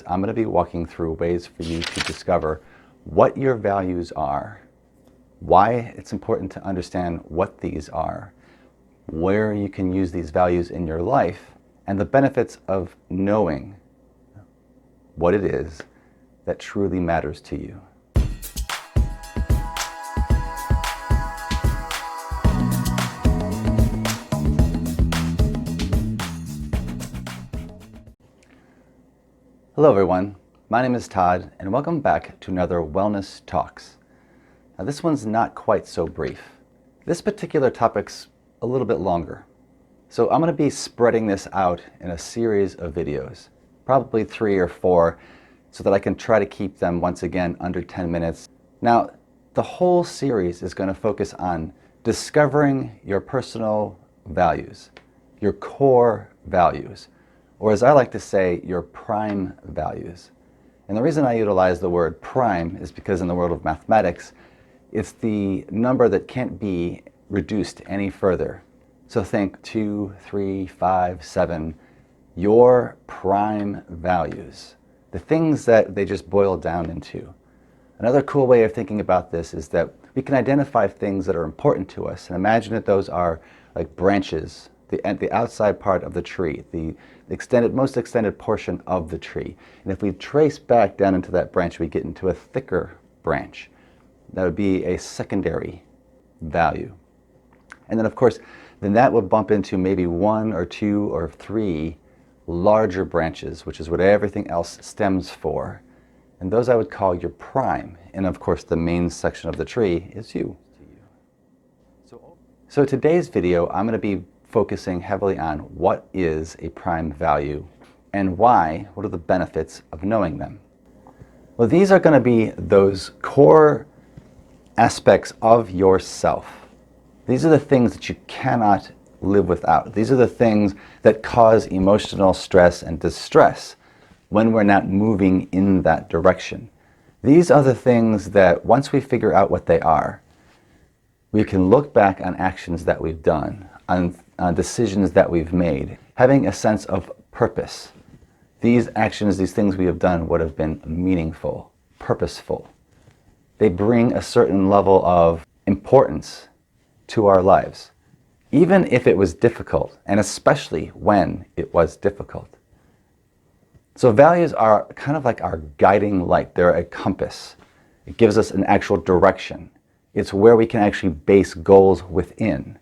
I'm going to be walking through ways for you to discover what your values are, why it's important to understand what these are, where you can use these values in your life, and the benefits of knowing what it is that truly matters to you. Hello everyone, my name is Todd and welcome back to another Wellness Talks. Now this one's not quite so brief. This particular topic's a little bit longer. So I'm going to be spreading this out in a series of videos, probably 3 or 4, so that I can try to keep them once again under 10 minutes. Now the whole series is going to focus on discovering your personal values, your core values, or as I like to say, your prime values. And the reason I utilize the word prime is because in the world of mathematics, it's the number that can't be reduced any further. So think 2, 3, 5, 7, your prime values, the things that they just boil down into. Another cool way of thinking about this is that we can identify things that are important to us and imagine that those are like branches, the outside part of the tree, the most extended portion of the tree. And if we trace back down into that branch, we get into a thicker branch. That would be a secondary value. And then of course, then that would bump into maybe 1 or 2 or 3 larger branches, which is what everything else stems for. And those I would call your prime. And of course, the main section of the tree is you. So today's video, I'm going to be focusing heavily on what is a prime value and why, what are the benefits of knowing them. Well, these are going to be those core aspects of yourself. These are the things that you cannot live without. These are the things that cause emotional stress and distress when we're not moving in that direction. These are the things that once we figure out what they are, we can look back on actions that we've done, on decisions that we've made, having a sense of purpose. These actions, these things we have done would have been meaningful, purposeful. They bring a certain level of importance to our lives, even if it was difficult, and especially when it was difficult. So values are kind of like our guiding light. They're a compass. It gives us an actual direction. It's where we can actually base goals within.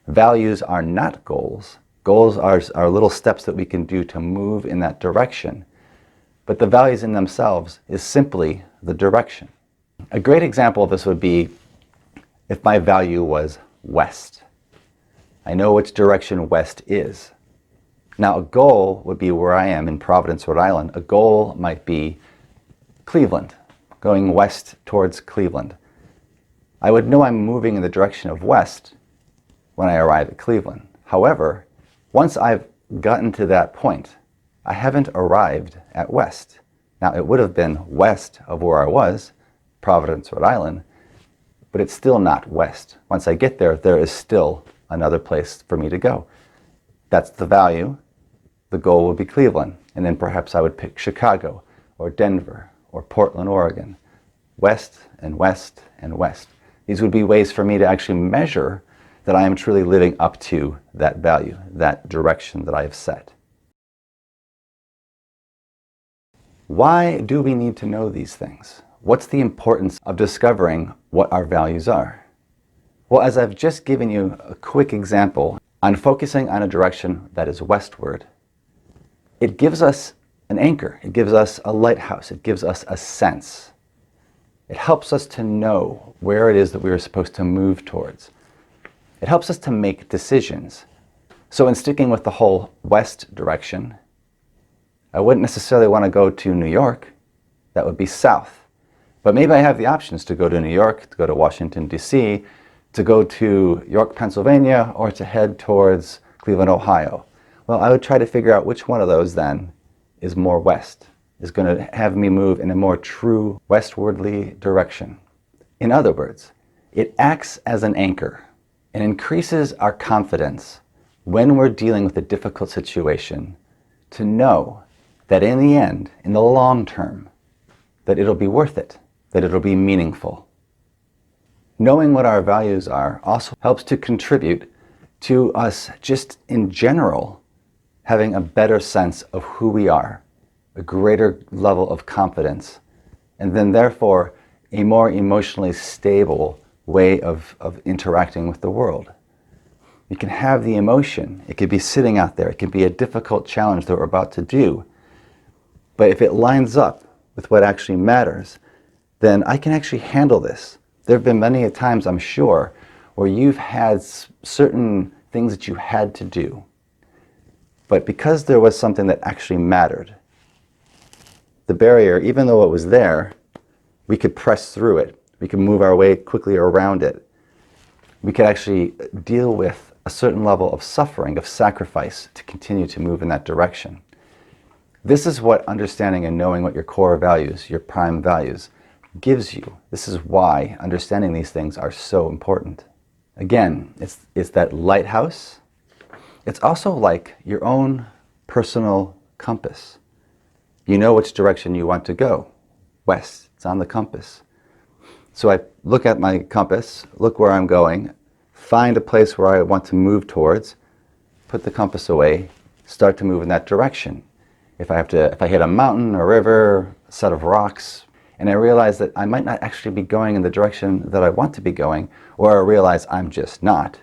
Values are not goals. Goals are little steps that we can do to move in that direction. But the values in themselves is simply the direction. A great example of this would be if my value was west. I know which direction west is. Now a goal would be where I am in Providence, Rhode Island. A goal might be Cleveland, going west towards Cleveland. I would know I'm moving in the direction of west when I arrive at Cleveland. However, once I've gotten to that point, I haven't arrived at west. Now it would have been west of where I was, Providence, Rhode Island, but it's still not west. Once I get there, there is still another place for me to go. That's the value. The goal would be Cleveland, and then perhaps I would pick Chicago or Denver or Portland, Oregon. West and west and west. These would be ways for me to actually measure that I am truly living up to that value, that direction that I have set. Why do we need to know these things? What's the importance of discovering what our values are? Well, as I've just given you a quick example on focusing on a direction that is westward, it gives us an anchor. It gives us a lighthouse. It gives us a sense. It helps us to know where it is that we are supposed to move towards. It helps us to make decisions. So in sticking with the whole west direction, I wouldn't necessarily want to go to New York. That would be south. But maybe I have the options to go to New York, to go to Washington, D.C., to go to York, Pennsylvania, or to head towards Cleveland, Ohio. Well, I would try to figure out which one of those then is more west, is going to have me move in a more true westwardly direction. In other words, it acts as an anchor and increases our confidence when we're dealing with a difficult situation to know that in the end, in the long term, that it'll be worth it, that it'll be meaningful. Knowing what our values are also helps to contribute to us just in general having a better sense of who we are, a greater level of confidence, and then therefore a more emotionally stable way of interacting with the world. You can have the emotion, it could be sitting out there, it can be a difficult challenge that we're about to do, but if it lines up with what actually matters, then I can actually handle this. There have been many times, I'm sure, where you've had certain things that you had to do, but because there was something that actually mattered, the barrier, even though it was there, we could press through it. We could move our way quickly around it. We could actually deal with a certain level of suffering, of sacrifice, to continue to move in that direction. This is what understanding and knowing what your core values, your prime values, gives you. This is why understanding these things are so important. Again, it's that lighthouse. It's also like your own personal compass. You know which direction you want to go. West, it's on the compass. So I look at my compass, look where I'm going, find a place where I want to move towards, put the compass away, start to move in that direction. If I hit a mountain, a river, a set of rocks, and I realize that I might not actually be going in the direction that I want to be going, or I realize I'm just not.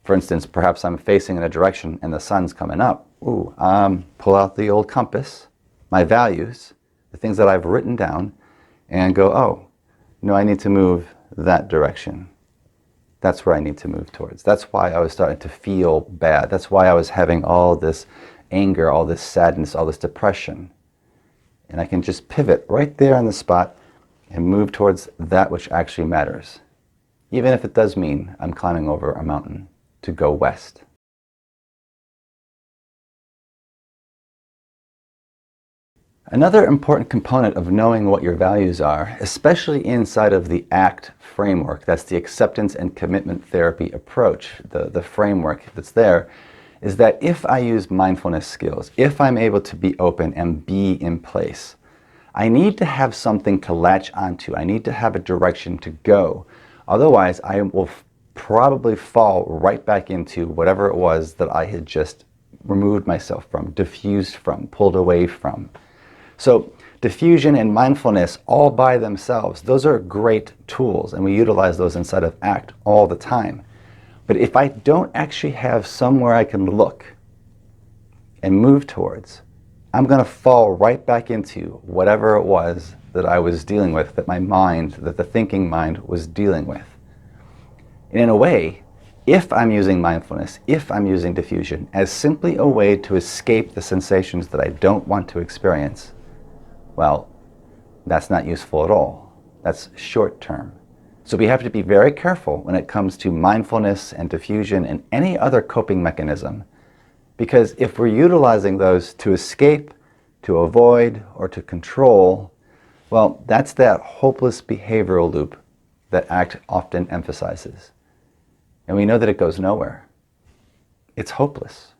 For instance, perhaps I'm facing in a direction and the sun's coming up. Pull out the old compass, my values, the things that I've written down, and go, oh, no, I need to move that direction. That's where I need to move towards. That's why I was starting to feel bad. That's why I was having all this anger, all this sadness, all this depression. And I can just pivot right there on the spot and move towards that which actually matters, even if it does mean I'm climbing over a mountain to go west. Another important component of knowing what your values are, especially inside of the ACT framework, that's the acceptance and commitment therapy approach, the framework that's there, is that if I use mindfulness skills, if I'm able to be open and be in place, I need to have something to latch onto. I need to have a direction to go. Otherwise, I will probably fall right back into whatever it was that I had just removed myself from, diffused from, pulled away from. So diffusion and mindfulness all by themselves, those are great tools, and we utilize those inside of ACT all the time. But if I don't actually have somewhere I can look and move towards, I'm going to fall right back into whatever it was that I was dealing with, that my mind, that the thinking mind was dealing with. And in a way, if I'm using mindfulness, if I'm using diffusion as simply a way to escape the sensations that I don't want to experience, well, that's not useful at all. That's short term. So we have to be very careful when it comes to mindfulness and diffusion and any other coping mechanism, because if we're utilizing those to escape, to avoid, or to control, well, that's that hopeless behavioral loop that ACT often emphasizes. And we know that it goes nowhere. It's hopeless.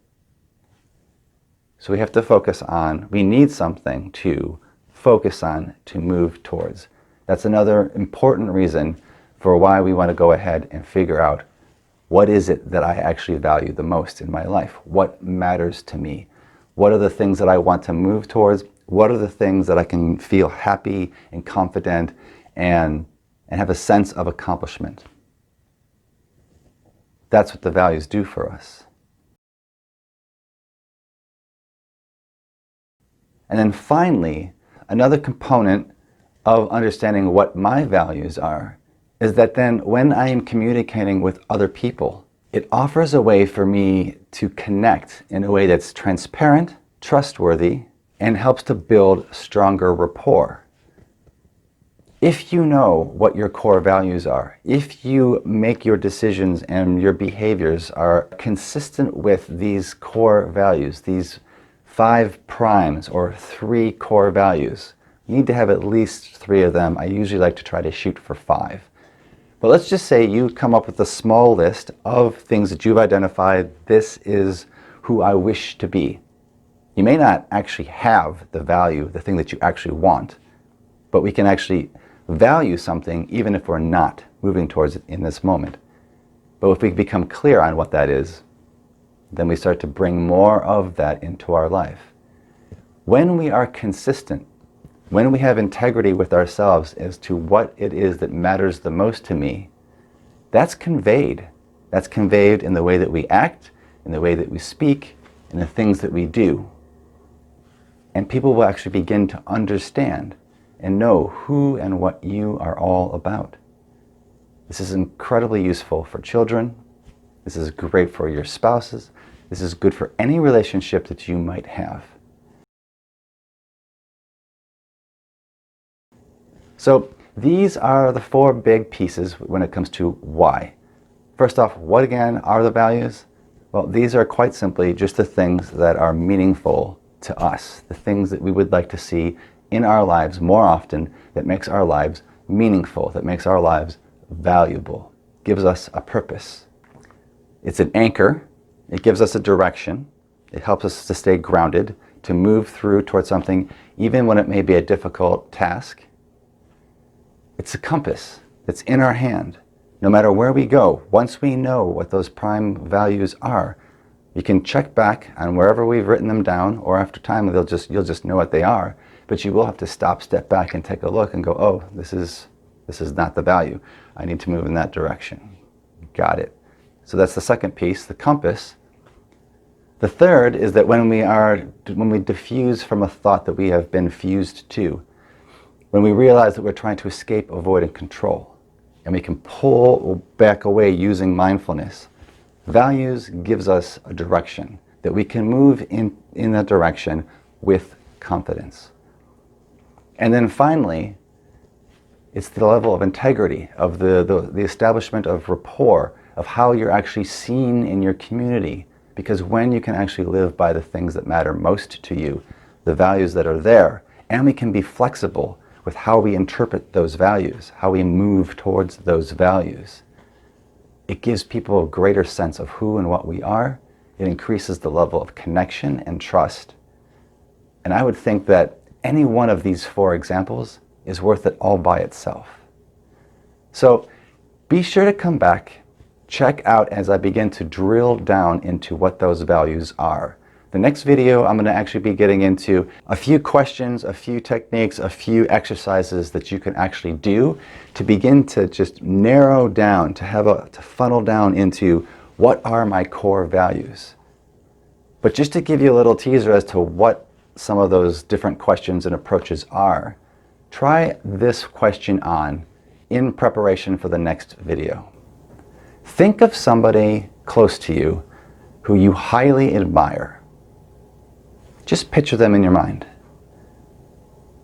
So we have to focus on, we need something to focus on, to move towards. That's another important reason for why we want to go ahead and figure out what is it that I actually value the most in my life? What matters to me? What are the things that I want to move towards? What are the things that I can feel happy and confident and have a sense of accomplishment? That's what the values do for us. And then finally, another component of understanding what my values are is that then when I am communicating with other people, it offers a way for me to connect in a way that's transparent, trustworthy, and helps to build stronger rapport. If you know what your core values are, if you make your decisions and your behaviors are consistent with these core values, these 5 primes or 3 core values, you need to have at least 3 of them. I usually like to try to shoot for 5. But let's just say you come up with a small list of things that you've identified, this is who I wish to be. You may not actually have the value, the thing that you actually want, but we can actually value something even if we're not moving towards it in this moment. But if we become clear on what that is, then we start to bring more of that into our life. When we are consistent, when we have integrity with ourselves as to what it is that matters the most to me, that's conveyed. That's conveyed in the way that we act, in the way that we speak, in the things that we do. And people will actually begin to understand and know who and what you are all about. This is incredibly useful for children. This is great for your spouses. This is good for any relationship that you might have. So these are the 4 big pieces when it comes to why. First off, what again are the values? Well, these are quite simply just the things that are meaningful to us, the things that we would like to see in our lives more often, that makes our lives meaningful, that makes our lives valuable, gives us a purpose. It's an anchor. It gives us a direction. It helps us to stay grounded, to move through towards something even when it may be a difficult task. It's a compass that's in our hand. No matter where we go, once we know what those prime values are, you can check back on wherever we've written them down, or after time you'll just know what they are. But you will have to step back and take a look and go, oh, this is not the value. I need to move in that direction. Got it. So that's the second piece, the compass. The third is that when we diffuse from a thought that we have been fused to, when we realize that we're trying to escape, avoid, and control, and we can pull back away using mindfulness, values gives us a direction that we can move in that direction with confidence. And then finally, it's the level of integrity, of the establishment of rapport, of how you're actually seen in your community. Because when you can actually live by the things that matter most to you, the values that are there, and we can be flexible with how we interpret those values, how we move towards those values, it gives people a greater sense of who and what we are. It increases the level of connection and trust. And I would think that any one of these 4 examples is worth it all by itself. So be sure to come back, check out as I begin to drill down into what those values are. The next video, I'm going to actually be getting into a few questions, a few techniques, a few exercises that you can actually do to begin to just narrow down, to funnel down into what are my core values. But just to give you a little teaser as to what some of those different questions and approaches are, try this question on in preparation for the next video. Think of somebody close to you who you highly admire. Just picture them in your mind.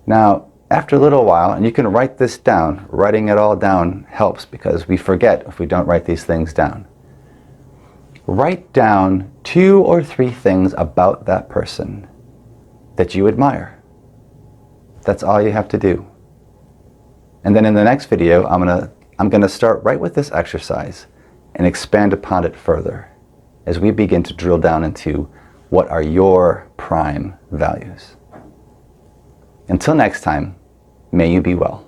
Now, after a little while, and you can write this down, writing it all down helps because we forget if we don't write these things down. Write down 2 or 3 things about that person that you admire. That's all you have to do. And then in the next video, I'm gonna start right with this exercise and expand upon it further as we begin to drill down into what are your prime values. Until next time, may you be well.